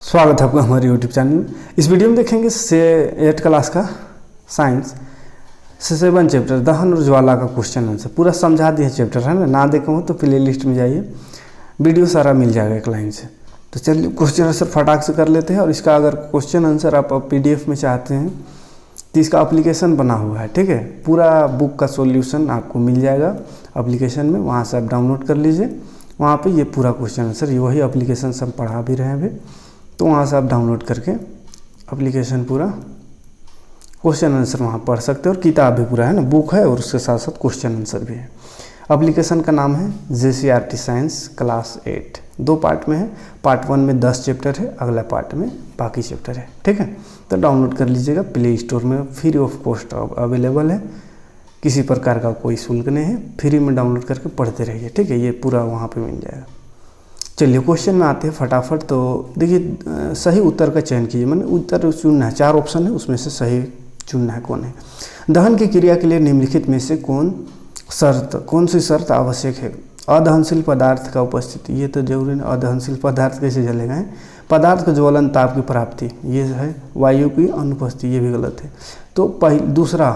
स्वागत है आपका हमारे यूट्यूब चैनल में। इस वीडियो में देखेंगे 8 क्लास का साइंस से 7 चैप्टर दहन और ज्वाला का क्वेश्चन आंसर पूरा समझा दिया चैप्टर है ना देखे हो तो प्ले लिस्ट में जाइए, वीडियो सारा मिल जाएगा एक लाइन से। तो चलिए क्वेश्चन आंसर फटाक से कर लेते हैं। और इसका अगर क्वेश्चन आंसर आप PDF में चाहते हैं तो इसका एप्लीकेशन बना हुआ है, ठीक है। पूरा बुक का सॉल्यूशन आपको मिल जाएगा एप्लीकेशन में, वहाँ से आप डाउनलोड कर लीजिए। वहाँ पे ये पूरा क्वेश्चन आंसर ये वही एप्लीकेशन सब पढ़ा भी रहे हैं अभी, तो वहाँ से आप डाउनलोड करके एप्लीकेशन पूरा क्वेश्चन आंसर वहाँ पढ़ सकते हो। और किताब भी पूरा है ना, बुक है और उसके साथ साथ क्वेश्चन आंसर भी है। एप्लीकेशन का नाम है JCRT साइंस क्लास 8, 2 पार्ट में है। पार्ट 1 में 10 चैप्टर है, अगला पार्ट में बाकी चैप्टर है, ठीक है। तो डाउनलोड कर लीजिएगा, प्ले स्टोर में फ्री ऑफ कॉस्ट अवेलेबल है, किसी प्रकार का कोई शुल्क नहीं है, फ्री में डाउनलोड करके पढ़ते रहिए, ठीक है। ये पूरा वहाँ पे मिल जाएगा। चलिए क्वेश्चन में आते हैं फटाफट। तो देखिए सही उत्तर का चयन कीजिए, मैंने उत्तर चुनना है, 4 ऑप्शन है उसमें से सही चुनना है कौन है। दहन की क्रिया के लिए निम्नलिखित में से कौन सी शर्त आवश्यक है। अदहनशील पदार्थ का उपस्थिति, ये तो जरूरी नहीं। अदहनशील पदार्थ कैसे जलेगा है। पदार्थ का ज्वलन ताप की प्राप्ति, ये है। वायु की अनुपस्थिति, ये भी गलत है। तो दूसरा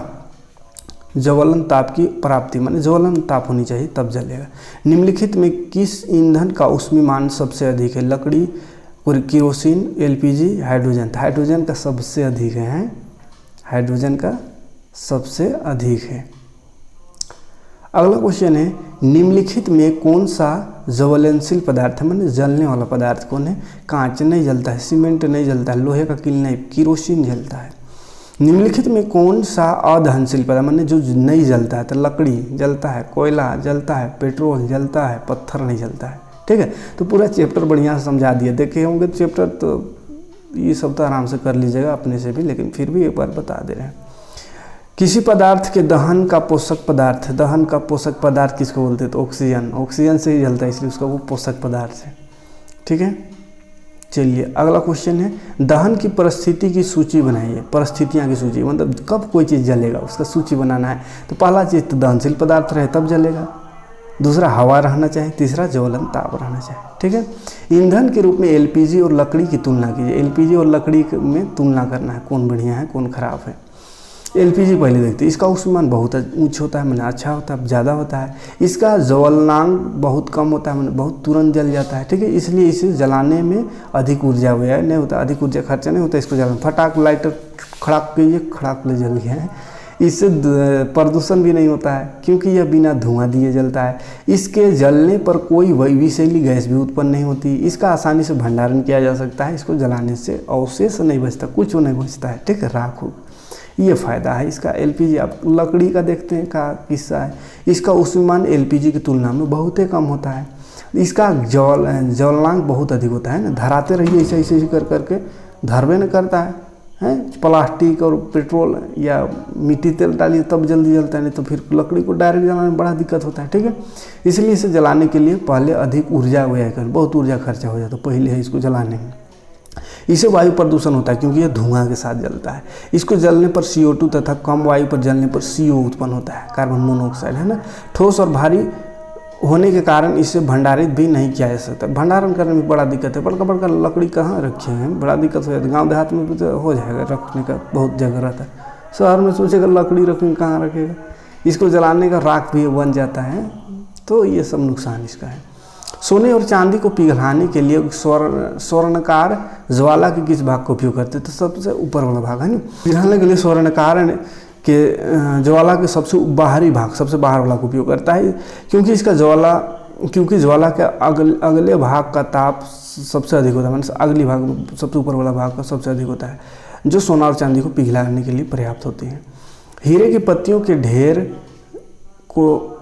ज्वलन ताप की प्राप्ति, माने ज्वलन ताप होनी चाहिए तब जलेगा। निम्नलिखित में किस ईंधन का उष्मीमान सबसे अधिक है। लकड़ी, केरोसिन, LPG, हाइड्रोजन। हाइड्रोजन का सबसे अधिक है, हाइड्रोजन का सबसे अधिक है। अगला क्वेश्चन है निम्नलिखित में कौन सा ज्वलनशील पदार्थ है, माने जलने वाला पदार्थ कौन है। कांच नहीं जलता है, सीमेंट नहीं जलता है, लोहे का किल नहीं, केरोसिन जलता है। निम्नलिखित में कौन सा अदहनशील पदार्थ, माने जो नहीं जलता है। तो लकड़ी जलता है, कोयला जलता है, पेट्रोल जलता है, पत्थर नहीं जलता है, ठीक है। तो पूरा चैप्टर बढ़िया से समझा दिया, देखे होंगे चैप्टर, तो ये सब तो आराम से कर लीजिएगा अपने से भी, लेकिन फिर भी एक बार बता दे रहे हैं। किसी पदार्थ के दहन का पोषक पदार्थ, दहन का पोषक पदार्थ किसको बोलते हैं। तो ऑक्सीजन, ऑक्सीजन से ही जलता है इसलिए उसका वो पोषक पदार्थ है, ठीक है। चलिए अगला क्वेश्चन है दहन की परिस्थिति की सूची बनाइए। परिस्थितियाँ की सूची मतलब कब कोई चीज़ जलेगा उसका सूची बनाना है। तो पहला चीज़ तो दहनशील पदार्थ रहे तब जलेगा, दूसरा हवा रहना चाहिए, तीसरा ज्वलन ताप रहना चाहिए, ठीक है। ईंधन के रूप में LPG और लकड़ी की तुलना कीजिए। LPG और लकड़ी में तुलना करना है, कौन बढ़िया है कौन खराब है। LPG पहले देखते हैं, इसका उष्मीमान बहुत ऊंच होता है, मैंने अच्छा होता है, ज़्यादा होता है। इसका ज्वलनांक बहुत कम होता है, मैंने बहुत तुरंत जल जाता है, ठीक है। इसलिए इसे जलाने में अधिक ऊर्जा व्यय नहीं होता, अधिक ऊर्जा खर्चा नहीं होता। इसको जलाने फटाक लाइटर खड़ाक कीजिए, खड़ाक ले जल गया है। इससे प्रदूषण भी नहीं होता है क्योंकि यह बिना धुआं दिए जलता है। इसके जलने पर कोई विषैली गैस भी उत्पन्न नहीं होती। इसका आसानी से भंडारण किया जा सकता है। इसको जलाने से अवशेष नहीं बचता, कुछ नहीं बचता है, ठीक है, राख हो। ये फ़ायदा है इसका। LPG आप लकड़ी का देखते हैं का किस्सा है, इसका उष्मीमान LPG की तुलना में बहुत ही कम होता है। इसका ज्वलनांक बहुत अधिक होता है ना, धराते रहिए ऐसे ऐसे कर करके धरबे न करता है। प्लास्टिक और पेट्रोल या मिट्टी तेल डालिए तब जल्दी जलता है, नहीं तो फिर लकड़ी को डायरेक्ट जलाने में बड़ा दिक्कत होता है, ठीक है। इसलिए इसे जलाने के लिए पहले अधिक ऊर्जा व्यय कर, बहुत ऊर्जा खर्चा हो जाता है पहले है इसको जलाने में। इससे वायु प्रदूषण होता है क्योंकि यह धुआं के साथ जलता है। इसको जलने पर CO2 तथा कम वायु पर जलने पर CO उत्पन्न होता है, कार्बन मोनोऑक्साइड, है ना। ठोस और भारी होने के कारण इसे भंडारित भी नहीं किया जा सकता। भंडारण करने में बड़ा दिक्कत है, बड़का बड़का लकड़ी कहाँ रखे हैं, बड़ा दिक्कत हो जाता है। गाँव देहात में तो हो जाएगा, रखने का बहुत जगह रहता है। शहर में सोचेगा लकड़ी रखेंगे, कहाँ रखेगा। इसको जलाने का राख भी बन जाता है, तो ये सब नुकसान इसका है। सोने और चांदी को पिघलाने के लिए स्वर्णकार ज्वाला के किस भाग का उपयोग करते हैं। तो सबसे ऊपर वाला भाग है ना, पिघलाने के लिए स्वर्णकार के ज्वाला के सबसे बाहरी भाग, सबसे बाहर वाला का उपयोग करता है क्योंकि इसका ज्वाला के अगले भाग का ताप सबसे अधिक होता है, मतलब अगली भाग सबसे ऊपर वाला भाग का सबसे अधिक होता है, जो सोना और चांदी को पिघलाने के लिए पर्याप्त होती है। हीरे की पत्तियों के ढेर को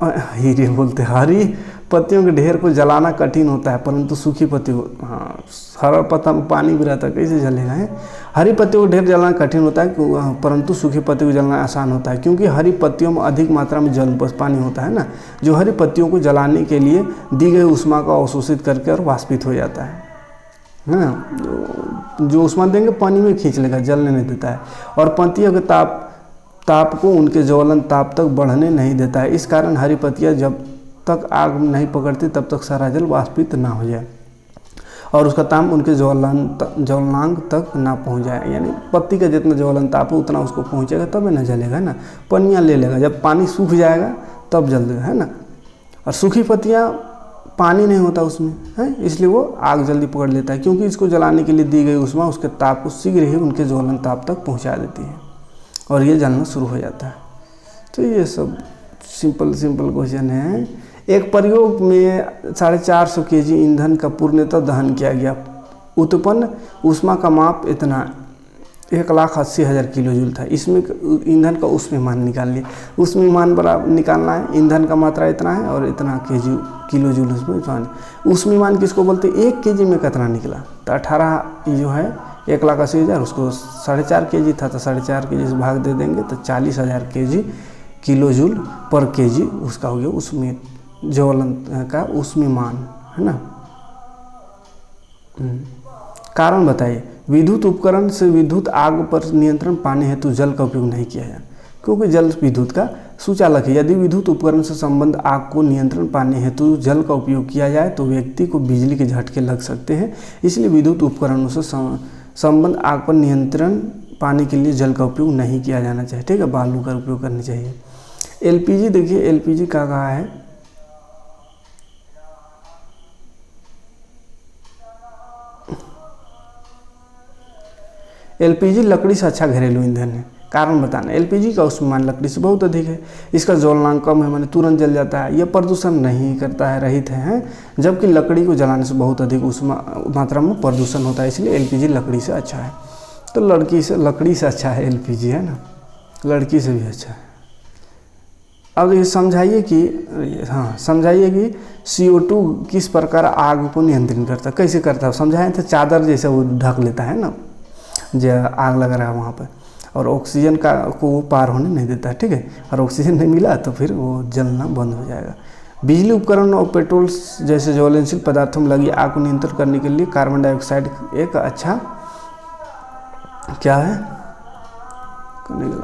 हरी पत्तियों के ढेर को जलाना कठिन होता है, परंतु सूखी पत्ती को, हरा पत्ता में पानी भी रहता है, कैसे जलेगा है। हरी पत्तियों को ढेर जलाना कठिन होता है परंतु सूखी पत्ती को जलाना आसान होता है क्योंकि हरी पत्तियों में अधिक मात्रा में जल पानी होता है ना, जो हरी पत्तियों को जलाने के लिए दी गई ऊष्मा को अवशोषित करके और वाष्पित हो जाता है ना। जो ऊष्मा देंगे पानी में खींच लेगा, जलने नहीं देता है। और पत्तियों के ताप को उनके ज्वलन ताप तक बढ़ने नहीं देता है। इस कारण हरी पत्तियाँ जब तक आग नहीं पकड़ती तब तक सारा जल वाष्पित ना हो जाए। और उसका ताप उनके ज्वलनांक तक ना पहुंच जाए, यानी पत्ती का जितना ज्वलन ताप है उतना उसको पहुंचेगा तब ना जलेगा, है ना। पनियाँ ले लेगा, जब पानी सूख जाएगा तब जलेगा, है ना। और सूखी पत्तियाँ पानी नहीं होता उसमें, है, इसलिए वो आग जल्दी पकड़ लेता है, क्योंकि इसको जलाने के लिए दी गई ऊष्मा उसके ताप को शीघ्र ही उनके ज्वलन ताप तक पहुँचा देती है और ये जलना शुरू हो जाता है। तो ये सब सिंपल क्वेश्चन है। एक प्रयोग में 450 kg ईंधन का पूर्णतः दहन किया गया, उत्पन्न ऊष्मा का माप इतना 1,80,000 किलो जूल था। इसमें ईंधन का ऊष्मीमान निकाल लिया, ऊष्मीमान बराबर निकालना है, ईंधन का मात्रा इतना है और इतना किलो जूल उसमें। ऊष्मीमान किसको बोलते हैं, 1 kg में कितना निकला, तो 18 जो है 1,80,000, उसको 4.5 kg था तो 4.5 kg से भाग दे देंगे तो 40,000 किलो जूल पर kg उसका हो गया उसमें ज्वलन का ऊष्मीमान, है ना। कारण बताइए, विद्युत उपकरण से विद्युत आग पर नियंत्रण पाने हेतु जल का उपयोग नहीं किया जाए, क्योंकि जल विद्युत का सुचालक है। यदि विद्युत उपकरण से संबंध आग को नियंत्रण पाने हेतु जल का उपयोग किया जाए तो व्यक्ति को बिजली के झटके लग सकते हैं, इसलिए विद्युत उपकरणों से संबंध आग पर नियंत्रण पाने के लिए जल का उपयोग नहीं किया जाना चाहिए, ठीक है, बालू का उपयोग करना चाहिए। एलपीजी देखिए, एलपीजी क्या कहा है, एलपीजी लकड़ी से अच्छा घरेलू ईंधन है। कारण बताना, एलपीजी का ऊष्मीमान लकड़ी से बहुत अधिक है, इसका ज्वलनांक कम है, माने तुरंत जल जाता है, यह प्रदूषण नहीं करता है, रहित है, जबकि लकड़ी को जलाने से बहुत अधिक मात्रा में प्रदूषण होता है, इसलिए एलपीजी लकड़ी से अच्छा है। तो लकड़ी से अच्छा है एलपीजी, है ना, लड़की से भी अच्छा है। अब ये समझाइए कि CO2 किस प्रकार आग को नियंत्रित करता है, कैसे करता है, समझाएं तो चादर जैसे वो ढक लेता है ना, जो आग लग रहा है वहाँ पर, और ऑक्सीजन को वो पार होने नहीं देता है, ठीक है, और ऑक्सीजन नहीं मिला तो फिर वो जलना बंद हो जाएगा। बिजली उपकरण और पेट्रोल जैसे ज्वलनशील पदार्थों में लगी आग को नियंत्रित करने के लिए कार्बन डाइऑक्साइड एक अच्छा क्या है,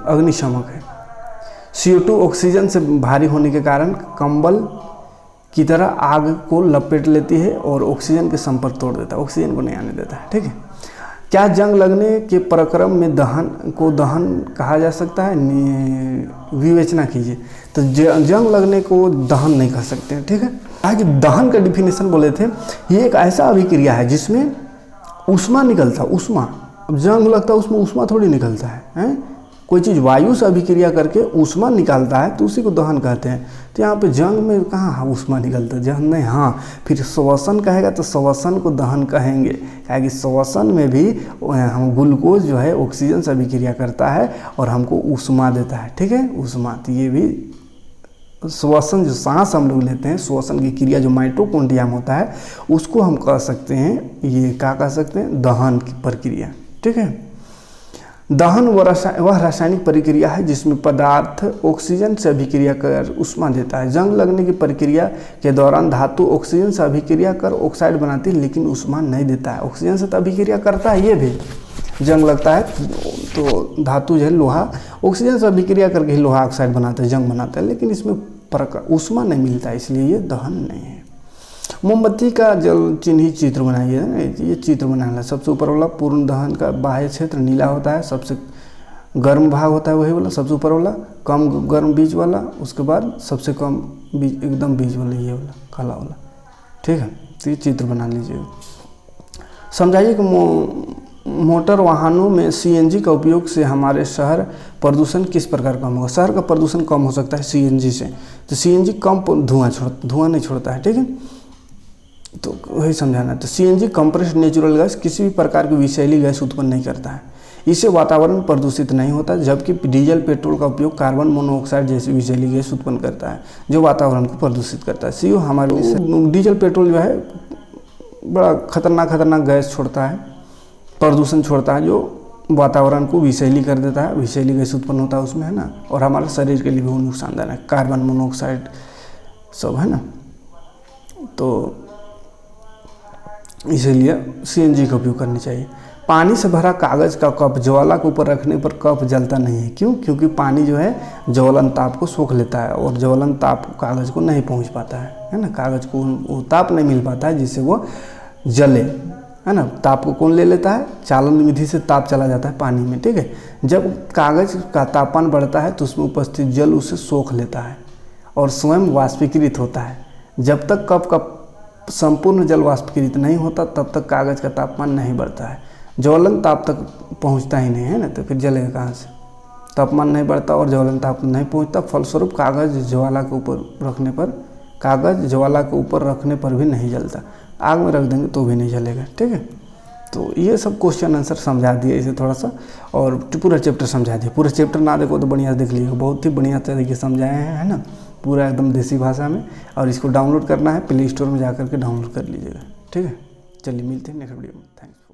अग्निशामक है। CO2 ऑक्सीजन से भारी होने के कारण कंबल की तरह आग को लपेट लेती है और ऑक्सीजन के संपर्क तोड़ देता है, ऑक्सीजन को नहीं आने देता है, ठीक है। क्या जंग लगने के प्रक्रम में दहन कहा जा सकता है, विवेचना कीजिए। तो जंग लगने को दहन नहीं कह सकते हैं, ठीक है। आज दहन का डिफिनेशन बोले थे, ये एक ऐसा अभिक्रिया है जिसमें ऊष्मा निकलता, ऊष्मा, अब जंग लगता है उसमें ऊष्मा थोड़ी निकलता है, कोई चीज़ वायु से अभिक्रिया करके ऊष्मा निकालता है तो उसी को दहन कहते हैं। तो यहाँ पे जंग में कहाँ ऊष्मा निकलता है, जंग नहीं, हाँ, फिर श्वसन कहेगा तो श्वसन को दहन कहेंगे, क्योंकि श्वसन में भी हम ग्लूकोज जो है ऑक्सीजन से अभिक्रिया करता है और हमको ऊष्मा देता है, ठीक है, ऊष्मा। तो ये भी श्वसन, जो सांस हम लोग लेते हैं, श्वसन की क्रिया जो माइटोकॉन्ड्रिया में होता है उसको हम कह सकते हैं, ये क्या कह सकते हैं, दहन की प्रक्रिया, ठीक है। दहन वह रासायनिक प्रक्रिया है जिसमें पदार्थ ऑक्सीजन से अभिक्रिया कर ऊष्मा देता है। जंग लगने की प्रक्रिया के दौरान धातु ऑक्सीजन से अभिक्रिया कर ऑक्साइड बनाती है लेकिन ऊष्मा नहीं देता है। ऑक्सीजन से तो अभिक्रिया करता है, ये भी जंग लगता है तो धातु जो है लोहा ऑक्सीजन से अभिक्रिया करके ही लोहा ऑक्साइड बनाता है, जंग बनाता है, लेकिन इसमें ऊष्मा नहीं मिलता है, इसलिए ये दहन नहीं है। मोमबत्ती का जल चिन्हित चित्र बनाइए, ये चित्र बनाना। सबसे ऊपर वाला पूर्ण दहन का बाह्य क्षेत्र नीला होता है, सबसे गर्म भाग होता है वही वाला, सबसे ऊपर वाला कम गर्म बीच वाला, उसके बाद सबसे कम बीच एकदम बीच वाला ये वाला काला वाला, ठीक है। तो ये चित्र बना लीजिए। समझाइए कि मोटर वाहनों में CNG का उपयोग से हमारे शहर प्रदूषण किस प्रकार कम होगा। शहर का प्रदूषण कम हो सकता है CNG से, तो CNG कम धुआं नहीं छोड़ता है, ठीक है, तो वही समझाना। तो CNG कंप्रेस्ड नेचुरल गैस किसी भी प्रकार की विषैली गैस उत्पन्न नहीं करता है, इससे वातावरण प्रदूषित नहीं होता, जबकि डीजल पेट्रोल का उपयोग कार्बन मोनोऑक्साइड जैसी विषैली गैस उत्पन्न करता है जो वातावरण को प्रदूषित करता है। CO हमारे डीजल पेट्रोल जो है बड़ा खतरनाक गैस छोड़ता है, प्रदूषण छोड़ता है, जो वातावरण को विषैली कर देता है, विषैली गैस उत्पन्न होता है उसमें, है ना, और हमारे शरीर के लिए भी नुकसानदायक है, कार्बन मोनोऑक्साइड सब, है ना। तो इसीलिए CNG का उपयोग करनी चाहिए। पानी से भरा कागज़ का कप ज्वाला के ऊपर रखने पर कप जलता नहीं है, क्यों? क्योंकि पानी जो है ज्वलन ताप को सोख लेता है और ज्वलन ताप कागज़ को नहीं पहुंच पाता है ना, कागज़ को वो ताप नहीं मिल पाता है जिससे वो जले, है ना। ताप को कौन ले लेता है? चालन विधि से ताप चला जाता है पानी में, ठीक है। जब कागज़ का तापमान बढ़ता है तो उसमें उपस्थित जल उसे सोख लेता है और स्वयं वाष्पीकृत होता है। जब तक कप का संपूर्ण जल वाष्पीकृत नहीं होता तब तक कागज़ का तापमान नहीं बढ़ता है। ज्वलन ताप तक पहुंचता ही नहीं है ना, तो फिर जलेगा कहाँ से? तापमान नहीं बढ़ता और ज्वलन ताप नहीं पहुंचता, फलस्वरूप कागज़ ज्वाला के ऊपर रखने पर भी नहीं जलता। आग में रख देंगे तो भी नहीं जलेगा, ठीक है। तो ये सब क्वेश्चन आंसर समझा दिए इसे थोड़ा सा, और पूरा चैप्टर समझा दिया। पूरा चैप्टर ना देखो तो बढ़िया देख लीजिएगा, बहुत ही बढ़िया तरीके से समझाए हैं, है ना, पूरा एकदम देसी भाषा में। और इसको डाउनलोड करना है, प्ले स्टोर में जा करके डाउनलोड कर लीजिएगा, ठीक है। चलिए मिलते हैं नेक्स्ट वीडियो में, थैंक्स।